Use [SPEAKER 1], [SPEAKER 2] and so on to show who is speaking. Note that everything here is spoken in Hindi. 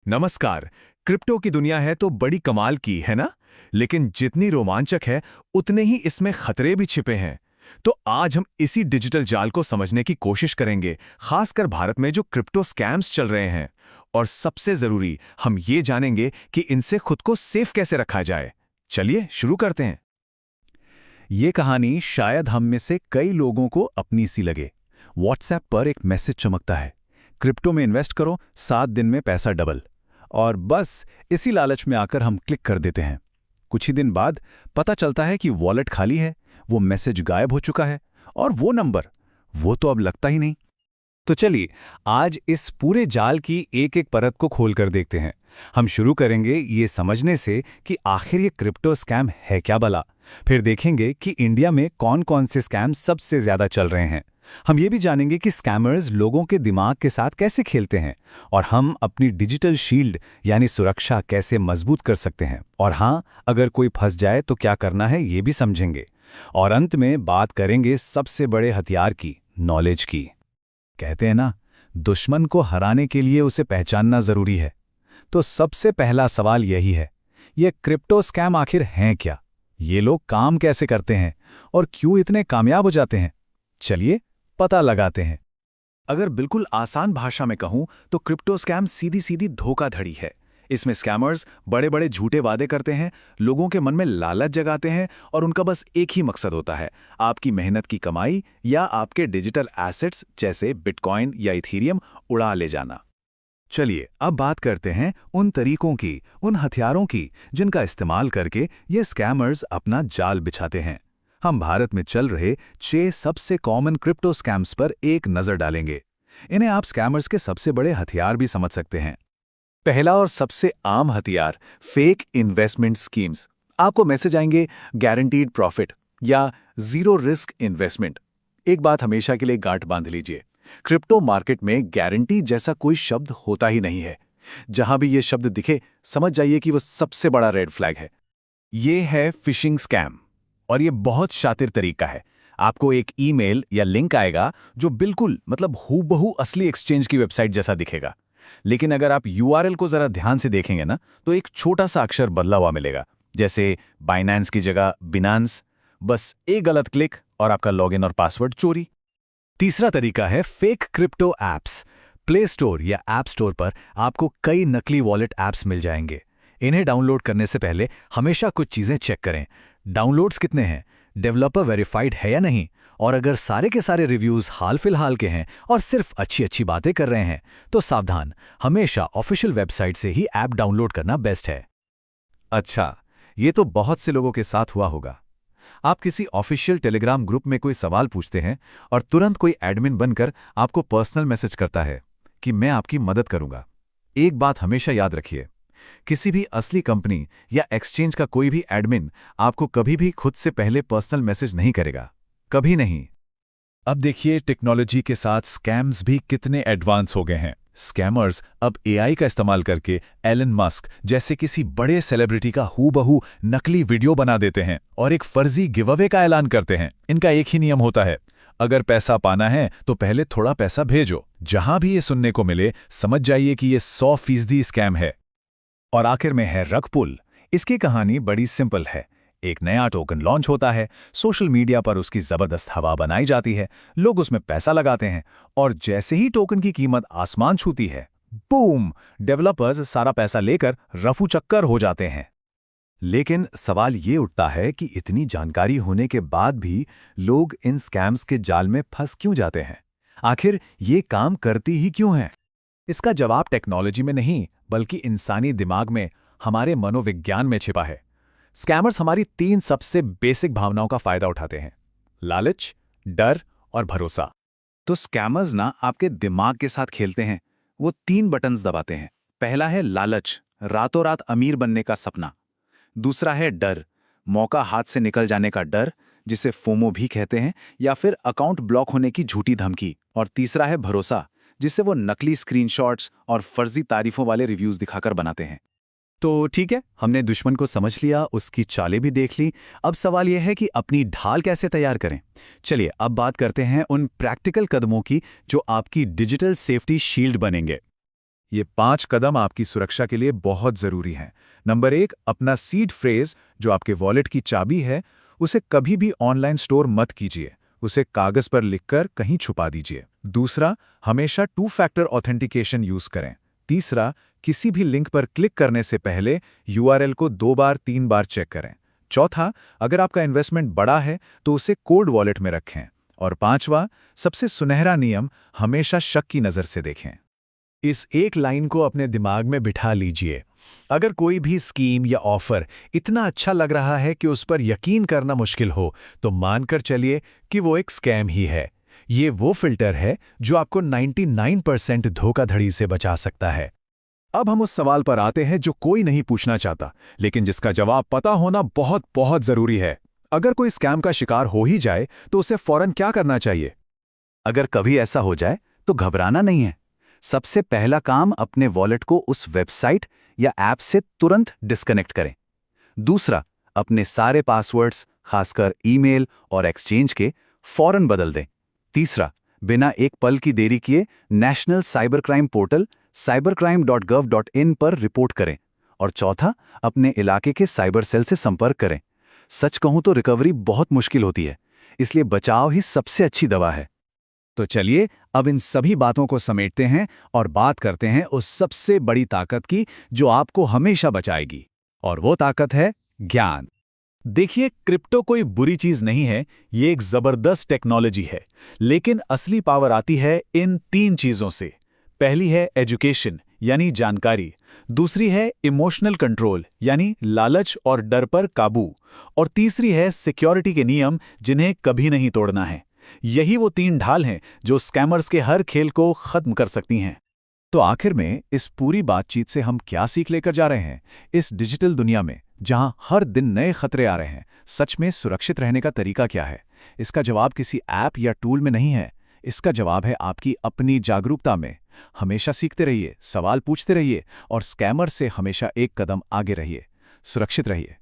[SPEAKER 1] नमस्कार। क्रिप्टो की दुनिया है तो बड़ी कमाल की है ना। लेकिन जितनी रोमांचक है उतने ही इसमें खतरे भी छिपे हैं। तो आज हम इसी डिजिटल जाल को समझने की कोशिश करेंगे, खासकर भारत में जो क्रिप्टो स्कैम्स चल रहे हैं। और सबसे जरूरी, हम ये जानेंगे कि इनसे खुद को सेफ कैसे रखा जाए। चलिए शुरू करते हैं।
[SPEAKER 2] ये कहानी शायद हम में से कई लोगों को अपनी सी लगे। व्हाट्सएप पर एक मैसेज चमकता है, क्रिप्टो में इन्वेस्ट करो, 7 दिन में पैसा डबल। और बस इसी लालच में आकर हम क्लिक कर देते हैं। कुछ ही दिन बाद पता चलता है कि वॉलेट खाली है, वो मैसेज गायब हो चुका है, और वो नंबर, वो तो अब लगता ही नहीं।
[SPEAKER 1] तो चलिए आज इस पूरे जाल की एक एक परत को खोलकर देखते हैं। हम शुरू करेंगे ये समझने से कि आखिर ये क्रिप्टो स्कैम है क्या भला। फिर देखेंगे कि इंडिया में कौन कौन से स्कैम सबसे ज्यादा चल रहे हैं। हम ये भी जानेंगे कि स्कैमर्स लोगों के दिमाग के साथ कैसे खेलते हैं, और हम अपनी डिजिटल शील्ड यानी सुरक्षा कैसे मजबूत कर सकते हैं। और हाँ, अगर कोई फंस जाए तो क्या करना है ये भी समझेंगे। और अंत में बात करेंगे सबसे बड़े हथियार की, नॉलेज की।
[SPEAKER 2] कहते हैं ना, दुश्मन को हराने के लिए उसे पहचानना जरूरी है। तो सबसे पहला सवाल यही है, ये क्रिप्टो स्कैम आखिर हैं क्या? ये लोग काम कैसे करते हैं और क्यों इतने कामयाब हो जाते हैं? चलिए पता लगाते हैं।
[SPEAKER 3] अगर बिल्कुल आसान भाषा में कहूं तो क्रिप्टो स्कैम सीधी सीधी धोखाधड़ी है। इसमें स्कैमर्स बड़े बड़े झूठे वादे करते हैं, लोगों के मन में लालच जगाते हैं, और उनका बस एक ही मकसद होता है, आपकी मेहनत की कमाई या आपके डिजिटल एसेट्स जैसे बिटकॉइन या इथीरियम उड़ा ले जाना।
[SPEAKER 2] चलिए अब बात करते हैं उन तरीकों की, उन हथियारों की जिनका इस्तेमाल करके ये स्कैमर्स अपना जाल बिछाते हैं। हम भारत में चल रहे 6 सबसे कॉमन क्रिप्टो स्कैम्स पर एक नजर डालेंगे। इन्हें आप स्कैमर्स के सबसे बड़े हथियार भी समझ सकते हैं।
[SPEAKER 3] पहला और सबसे आम हथियार, फेक इन्वेस्टमेंट स्कीम्स। आपको मैसेज आएंगे, गारंटीड प्रॉफिट या जीरो रिस्क इन्वेस्टमेंट। एक बात हमेशा के लिए गांठ बांध लीजिए, क्रिप्टो मार्केट में गारंटी जैसा कोई शब्द होता ही नहीं है। जहां भी ये शब्द दिखे, समझ जाइए कि वो सबसे बड़ा रेड फ्लैग है।
[SPEAKER 1] ये है फिशिंग स्कैम, और ये बहुत शातिर तरीका है। आपको एक ईमेल या लिंक आएगा जो बिल्कुल हूबहू असली एक्सचेंज की वेबसाइट जैसा दिखेगा। लेकिन अगर आप यूआरएल को जरा ध्यान से देखेंगे ना, तो एक छोटा सा अक्षर बदला हुआ मिलेगा, जैसे बाइनेंस की जगह बिनांस। बस एक गलत क्लिक और आपका लॉगिन और पासवर्ड चोरी।
[SPEAKER 2] तीसरा तरीका है fake crypto apps. Play store या ऐप स्टोर पर आपको कई नकली वॉलेट ऐप्स मिल जाएंगे। इन्हें डाउनलोड करने से पहले हमेशा कुछ चीजें चेक करें। डाउनलोड्स कितने हैं, डेवलपर वेरीफाइड है या नहीं, और अगर सारे के सारे रिव्यूज हाल फिलहाल के हैं और सिर्फ अच्छी अच्छी बातें कर रहे हैं तो सावधान, हमेशा ऑफिशियल वेबसाइट से ही ऐप डाउनलोड करना बेस्ट है।
[SPEAKER 1] अच्छा, ये तो बहुत से लोगों के साथ हुआ होगा। आप किसी ऑफिशियल टेलीग्राम ग्रुप में कोई सवाल पूछते हैं और तुरंत कोई एडमिन बनकर आपको पर्सनल मैसेज करता है कि मैं आपकी मदद करूंगा। एक बात हमेशा याद रखिए, किसी भी असली कंपनी या एक्सचेंज का कोई भी एडमिन आपको कभी भी खुद से पहले पर्सनल मैसेज नहीं करेगा, कभी नहीं।
[SPEAKER 2] अब देखिए टेक्नोलॉजी के साथ स्कैम्स भी कितने एडवांस हो गए हैं। स्कैमर्स अब एआई का इस्तेमाल करके एलन मस्क जैसे किसी बड़े सेलिब्रिटी का हूबहू नकली वीडियो बना देते हैं और एक फर्जी गिव अवे का ऐलान करते हैं। इनका एक ही नियम होता है, अगर पैसा पाना है तो पहले थोड़ा पैसा भेजो। जहां भी ये सुनने को मिले, समझ जाइए कि ये 100% स्कैम है।
[SPEAKER 3] और आखिर में है रग पुल। इसकी कहानी बड़ी सिंपल है। एक नया टोकन लॉन्च होता है, सोशल मीडिया पर उसकी जबरदस्त हवा बनाई जाती है, लोग उसमें पैसा लगाते हैं, और जैसे ही टोकन की कीमत आसमान छूती है, बूम, डेवलपर्स सारा पैसा लेकर रफू चक्कर हो जाते हैं।
[SPEAKER 1] लेकिन सवाल ये उठता है कि इतनी जानकारी होने के बाद भी लोग इन स्कैम्स के जाल में फंस क्यों जाते हैं? आखिर ये काम करती ही क्यों हैं?
[SPEAKER 3] इसका जवाब टेक्नोलॉजी में नहीं, बल्कि इंसानी दिमाग में, हमारे मनोविज्ञान में छिपा है। स्कैमर्स हमारी 3 सबसे बेसिक भावनाओं का फायदा उठाते हैं, लालच, डर और भरोसा। तो स्कैमर्स ना आपके दिमाग के साथ खेलते हैं। वो 3 बटन्स दबाते हैं। पहला है लालच, रातों रात अमीर बनने का सपना। दूसरा है डर, मौका हाथ से निकल जाने का डर, जिसे फोमो भी कहते हैं, या फिर अकाउंट ब्लॉक होने की झूठी धमकी। और तीसरा है भरोसा, जिसे वो नकली स्क्रीनशॉट्स और फर्जी तारीफों वाले रिव्यूज दिखाकर बनाते हैं।
[SPEAKER 2] तो ठीक है, हमने दुश्मन को समझ लिया, उसकी चालें भी देख ली। अब सवाल यह है कि अपनी ढाल कैसे तैयार करें। चलिए अब बात करते हैं उन प्रैक्टिकल कदमों की जो आपकी डिजिटल सेफ्टी शील्ड बनेंगे।
[SPEAKER 3] ये 5 कदम आपकी सुरक्षा के लिए बहुत जरूरी हैं। नंबर 1, अपना सीड फ्रेज जो आपके वॉलेट की चाबी है, उसे कभी भी ऑनलाइन स्टोर मत कीजिए। उसे कागज पर लिखकर कहीं छुपा दीजिए। दूसरा, हमेशा 2 फैक्टर ऑथेंटिकेशन यूज करें। तीसरा, किसी भी लिंक पर क्लिक करने से पहले URL को 2 बार 3 बार चेक करें। चौथा, अगर आपका इन्वेस्टमेंट बड़ा है तो उसे कोल्ड वॉलेट में रखें। और पांचवा, सबसे सुनहरा नियम, हमेशा शक की नज़र से देखें।
[SPEAKER 2] इस एक लाइन को अपने दिमाग में बिठा लीजिए। अगर कोई भी स्कीम या ऑफर इतना अच्छा लग रहा है कि उस पर यकीन करना मुश्किल हो, तो मानकर चलिए कि वो एक स्कैम ही है। ये वो फिल्टर है जो आपको 99% धोखाधड़ी से बचा सकता है।
[SPEAKER 3] अब हम उस सवाल पर आते हैं जो कोई नहीं पूछना चाहता, लेकिन जिसका जवाब पता होना बहुत बहुत जरूरी है। अगर कोई स्कैम का शिकार हो ही जाए तो उसे फौरन क्या करना चाहिए?
[SPEAKER 1] अगर कभी ऐसा हो जाए तो घबराना नहीं है। सबसे पहला काम, अपने वॉलेट को उस वेबसाइट या ऐप से तुरंत डिस्कनेक्ट करें। दूसरा, अपने सारे पासवर्ड्स, खासकर ईमेल और एक्सचेंज के, फौरन बदल दें। तीसरा, बिना एक पल की देरी किए national cyber crime portal cybercrime.gov.in पर रिपोर्ट करें। और चौथा, अपने इलाके के साइबर सेल से संपर्क करें। सच कहूं तो रिकवरी बहुत मुश्किल होती है, इसलिए बचाव ही सबसे अच्छी दवा है।
[SPEAKER 2] तो चलिए अब इन सभी बातों को समेटते हैं और बात करते हैं उस सबसे बड़ी ताकत की जो आपको हमेशा बचाएगी, और वो ताकत है ज्ञान।
[SPEAKER 3] देखिए, क्रिप्टो कोई बुरी चीज नहीं है, ये एक जबरदस्त टेक्नोलॉजी है। लेकिन असली पावर आती है इन 3 चीजों से। पहली है एजुकेशन यानी जानकारी, दूसरी है इमोशनल कंट्रोल यानी लालच और डर पर काबू, और तीसरी है सिक्योरिटी के नियम जिन्हें कभी नहीं तोड़ना है। यही वो 3 ढाल हैं जो स्कैमर्स के हर खेल को खत्म कर सकती हैं।
[SPEAKER 2] तो आखिर में इस पूरी बातचीत से हम क्या सीख लेकर जा रहे हैं? इस डिजिटल दुनिया में जहां हर दिन नए खतरे आ रहे हैं, सच में सुरक्षित रहने का तरीका क्या है? इसका जवाब किसी ऐप या टूल में नहीं है, इसका जवाब है आपकी अपनी जागरूकता में। हमेशा सीखते रहिए, सवाल पूछते रहिए और स्कैमर से हमेशा एक कदम आगे रहिए। सुरक्षित रहिए।